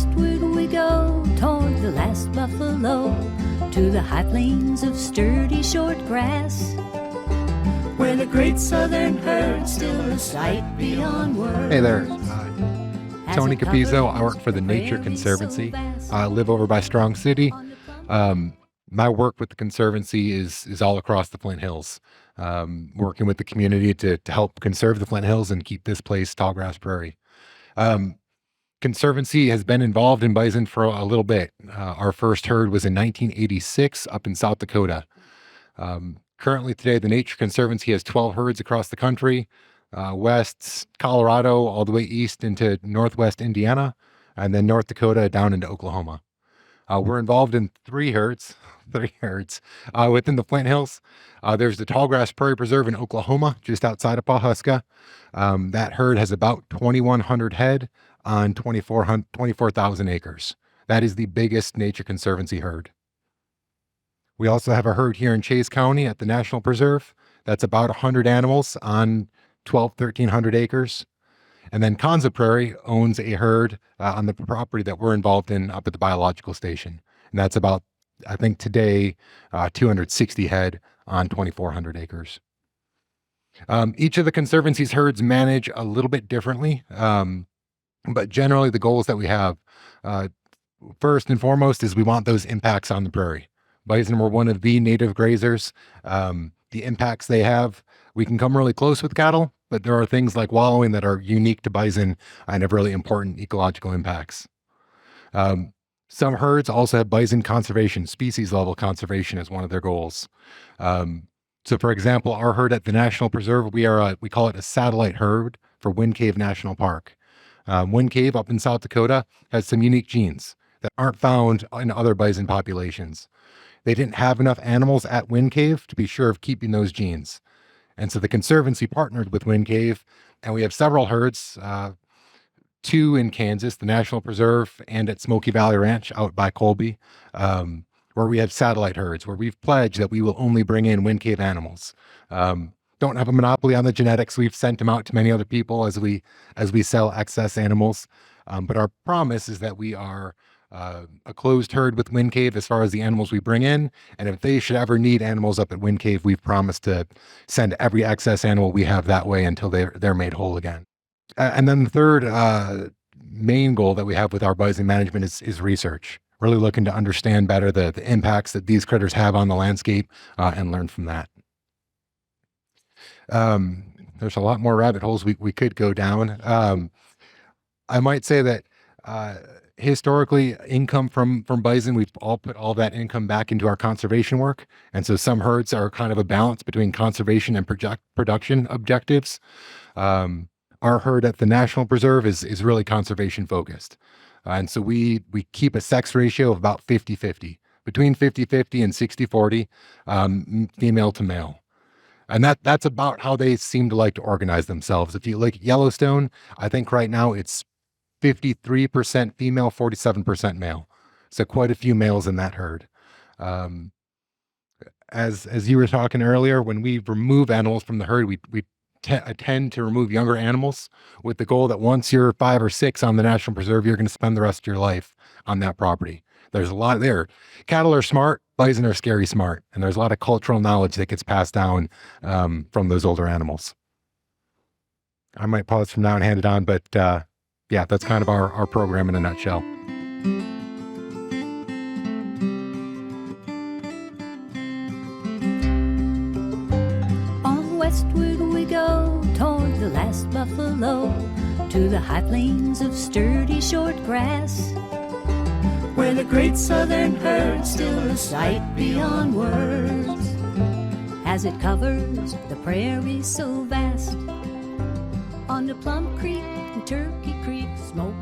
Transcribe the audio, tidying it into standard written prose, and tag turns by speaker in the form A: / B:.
A: westward we go, toward the last buffalo, to the high plains of sturdy short grass, where the great southern herd's still a sight beyond words.
B: Hey there, Tony Capizzo. I work for the Nature Conservancy. I live over by Strong City. My work with the Conservancy is all across the Flint Hills, working with the community to help conserve the Flint Hills and keep this place tallgrass prairie. Conservancy has been involved in bison for a little bit. Our first herd was in 1986 up in South Dakota. Currently today, the Nature Conservancy has 12 herds across the country, west Colorado all the way east into northwest Indiana, and then North Dakota down into Oklahoma. We're involved in three herds within the Flint Hills. There's the Tallgrass Prairie Preserve in Oklahoma, just outside of Pawhuska. That herd has about 2,100 head on 24,000 acres. That is the biggest Nature Conservancy herd. We also have a herd here in Chase County at the National Preserve. That's about 100 animals on 1,300 acres. And then Kansas Prairie owns a herd on the property that we're involved in up at the biological station. And that's about, I think today, 260 head on 2,400 acres. Each of the Conservancy's herds manage a little bit differently, but generally the goals that we have, first and foremost, is we want those impacts on the prairie. Bison were one of the native grazers. The impacts they have, we can come really close with cattle, but there are things like wallowing that are unique to bison and have really important ecological impacts. Some herds also have bison conservation, species level conservation as one of their goals. So for example, our herd at the National Preserve, we call it a satellite herd for Wind Cave National Park. Wind Cave up in South Dakota has some unique genes that aren't found in other bison populations. They didn't have enough animals at Wind Cave to be sure of keeping those genes. And so the Conservancy partnered with Wind Cave, and we have several herds, two in Kansas, the National Preserve, and at Smoky Valley Ranch out by Colby, where we have satellite herds, where we've pledged that we will only bring in Wind Cave animals. Don't have a monopoly on the genetics. We've sent them out to many other people as we sell excess animals. But our promise is that we are a closed herd with Wind Cave as far as the animals we bring in. And if they should ever need animals up at Wind Cave, we've promised to send every excess animal we have that way until they're made whole again. And then the third main goal that we have with our bison management is research. Really looking to understand better the impacts that these critters have on the landscape and learn from that. There's a lot more rabbit holes we could go down. I might say that historically, income from bison, we've all put all that income back into our conservation work. And so some herds are kind of a balance between conservation and production objectives. Our herd at the National Preserve is really conservation focused. And so we keep a sex ratio of about 50-50, between 50-50 and 60-40, female to male. And that's about how they seem to like to organize themselves. If you look at Yellowstone, I think right now it's 53% female, 47% male. So quite a few males in that herd. As you were talking earlier, when we remove animals from the herd, we tend to remove younger animals with the goal that once you're 5 or 6 on the National Preserve, you're going to spend the rest of your life on that property. There's a lot there. Cattle are smart, bison are scary smart, and there's a lot of cultural knowledge that gets passed down from those older animals. I might pause from now and hand it on, but yeah, that's kind of our program in a nutshell.
A: On westward we go, toward the last buffalo, to the high plains of sturdy short grass, where the great southern herd's still a sight beyond words, as it covers the prairie so vast. On the Plum Creek and Turkey Creek, smoke